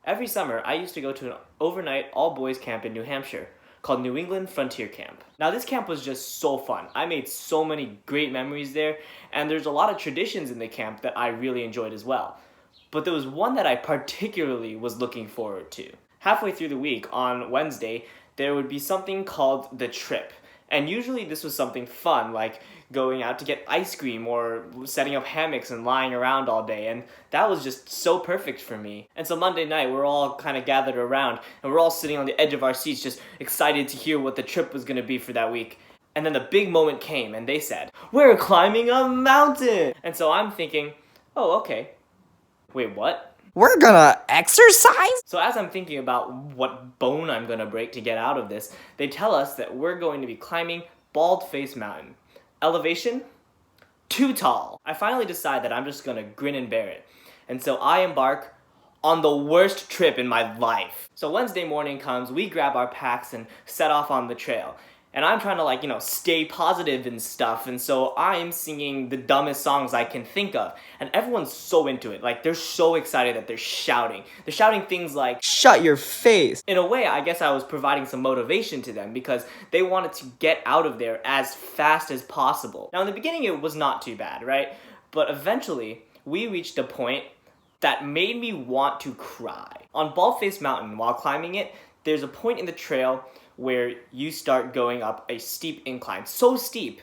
Every summer, I used to go to an overnight all-boys camp in New Hampshire called New England Frontier Camp. Now this camp was just so fun. I made so many great memories there, and there's a lot of traditions in the camp that I really enjoyed as well. But there was one that I particularly was looking forward to. Halfway through the week, on Wednesday, there would be something called the trip. And usually this was something fun, like going out to get ice cream or setting up hammocks and lying around all day, and that was just so perfect for me. And so Monday night, we're all kind of gathered around, and we're all sitting on the edge of our seats just excited to hear what the trip was going to be for that week. And then the big moment came, and they said, "We're climbing a mountain!" And so I'm thinking, oh, okay. Wait, what? We're gonna exercise? So as I'm thinking about what bone I'm gonna break to get out of this, they tell us that we're going to be climbing Baldface Mountain. Elevation? Too tall. I finally decide that I'm just gonna grin and bear it. And so I embark on the worst trip in my life. So Wednesday morning comes, we grab our packs and set off on the trail. And I'm trying to stay positive and stuff, and so I'm singing the dumbest songs I can think of. And everyone's so into it, they're so excited that they're shouting. They're shouting things like, "Shut your face!" In a way, I guess I was providing some motivation to them because they wanted to get out of there as fast as possible. Now in the beginning it was not too bad, right? But eventually, we reached a point that made me want to cry. On Baldface Mountain, while climbing it, there's a point in the trail where you start going up a steep incline. So steep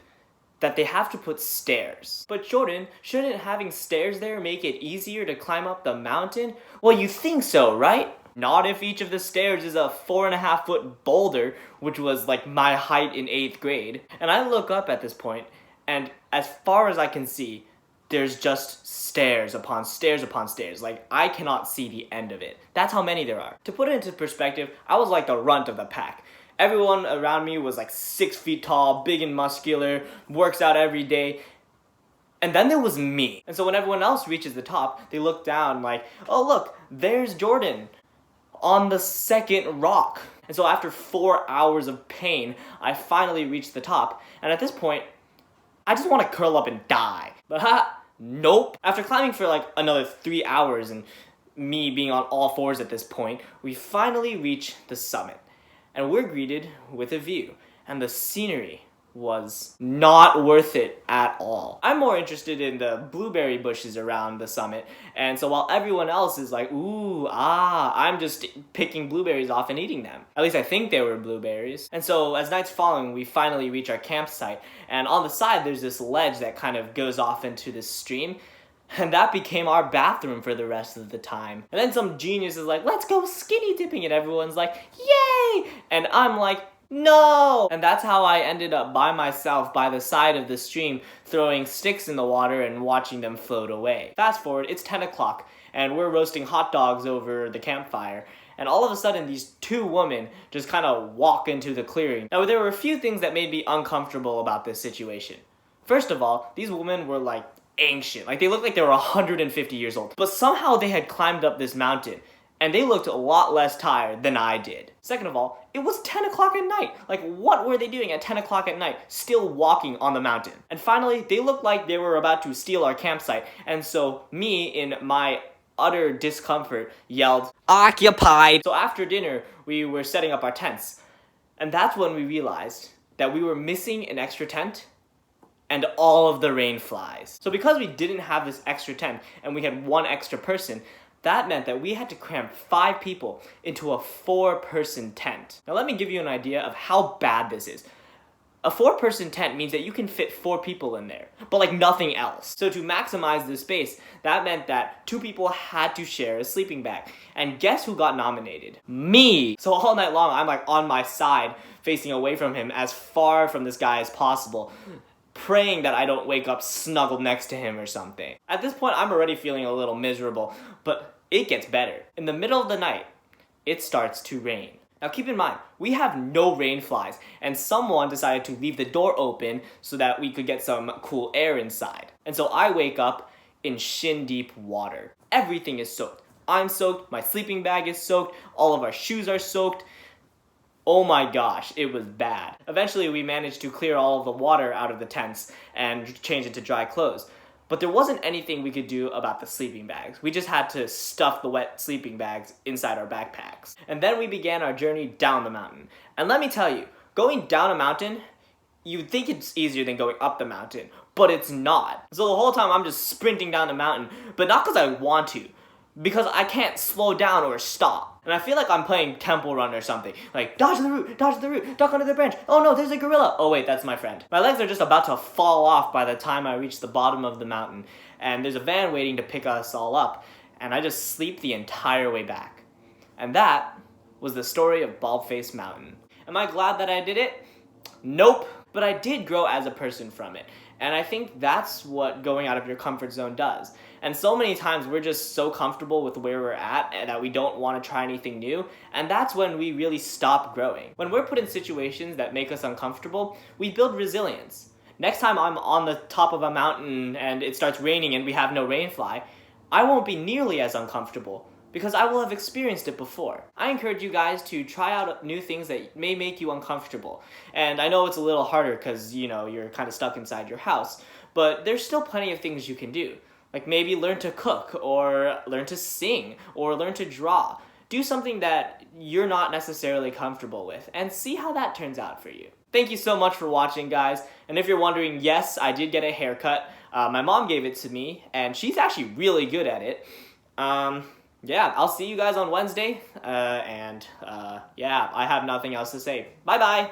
that they have to put stairs. But Jordan, shouldn't having stairs there make it easier to climb up the mountain? Well, you think so, right? Not if each of the stairs is a 4.5-foot boulder, which was like my height in 8th grade. And I look up at this point, and as far as I can see, there's just stairs upon stairs upon stairs. I cannot see the end of it. That's how many there are. To put it into perspective, I was like the runt of the pack. Everyone around me was 6 feet tall, big and muscular, works out every day. And then there was me. And so when everyone else reaches the top, they look down like, oh look, there's Jordan on the second rock. And so after 4 hours of pain, I finally reached the top. And at this point, I just want to curl up and die. But nope. After climbing for another 3 hours and me being on all fours at this point, we finally reach the summit. And we're greeted with a view, and the scenery was not worth it at all. I'm more interested in the blueberry bushes around the summit, and so while everyone else is like, ooh, I'm just picking blueberries off and eating them. At least I think they were blueberries. And so as night's falling, we finally reach our campsite, and on the side there's this ledge that kind of goes off into this stream. And that became our bathroom for the rest of the time. And then some genius is like, let's go skinny dipping, and everyone's like, yay! And I'm like, no! And that's how I ended up by myself by the side of the stream, throwing sticks in the water and watching them float away. Fast forward, it's 10 o'clock, and we're roasting hot dogs over the campfire. And all of a sudden, these two women just kind of walk into the clearing. Now, there were a few things that made me uncomfortable about this situation. First of all, these women were ancient. They looked like they were 150 years old. But somehow they had climbed up this mountain, and they looked a lot less tired than I did. Second of all, it was 10 o'clock at night. What were they doing at 10 o'clock at night, still walking on the mountain? And finally, they looked like they were about to steal our campsite, and so me, in my utter discomfort, yelled, "Occupied!" So after dinner, we were setting up our tents, and that's when we realized that we were missing an extra tent and all of the rain flies. So because we didn't have this extra tent and we had one extra person, that meant that we had to cram 5 people into a 4-person tent. Now let me give you an idea of how bad this is. A 4-person tent means that you can fit 4 people in there, but nothing else. So to maximize the space, that meant that 2 people had to share a sleeping bag. And guess who got nominated? Me! So all night long, I'm on my side, facing away from him, as far from this guy as possible, praying that I don't wake up snuggled next to him or something. At this point, I'm already feeling a little miserable, but it gets better. In the middle of the night, it starts to rain. Now keep in mind, we have no rain flies, and someone decided to leave the door open so that we could get some cool air inside. And so I wake up in shin-deep water. Everything is soaked. I'm soaked, my sleeping bag is soaked, all of our shoes are soaked. Oh my gosh, it was bad. Eventually we managed to clear all of the water out of the tents and change it to dry clothes. But there wasn't anything we could do about the sleeping bags. We just had to stuff the wet sleeping bags inside our backpacks. And then we began our journey down the mountain. And let me tell you, going down a mountain, you'd think it's easier than going up the mountain, but it's not. So the whole time I'm just sprinting down the mountain, but not because I want to, because I can't slow down or stop. And I feel like I'm playing Temple Run or something. Like, dodge the root, duck under the branch. Oh no, there's a gorilla. Oh wait, that's my friend. My legs are just about to fall off by the time I reach the bottom of the mountain. And there's a van waiting to pick us all up. And I just sleep the entire way back. And that was the story of Baldface Mountain. Am I glad that I did it? Nope. But I did grow as a person from it. And I think that's what going out of your comfort zone does. And so many times we're just so comfortable with where we're at and that we don't want to try anything new. And that's when we really stop growing. When we're put in situations that make us uncomfortable, we build resilience. Next time I'm on the top of a mountain and it starts raining and we have no rainfly, I won't be nearly as uncomfortable because I will have experienced it before. I encourage you guys to try out new things that may make you uncomfortable. And I know it's a little harder because, you're kind of stuck inside your house, but there's still plenty of things you can do. Like maybe learn to cook, or learn to sing, or learn to draw. Do something that you're not necessarily comfortable with, and see how that turns out for you. Thank you so much for watching, guys. And if you're wondering, yes, I did get a haircut. My mom gave it to me, and she's actually really good at it. Yeah, I'll see you guys on Wednesday, yeah, I have nothing else to say. Bye-bye!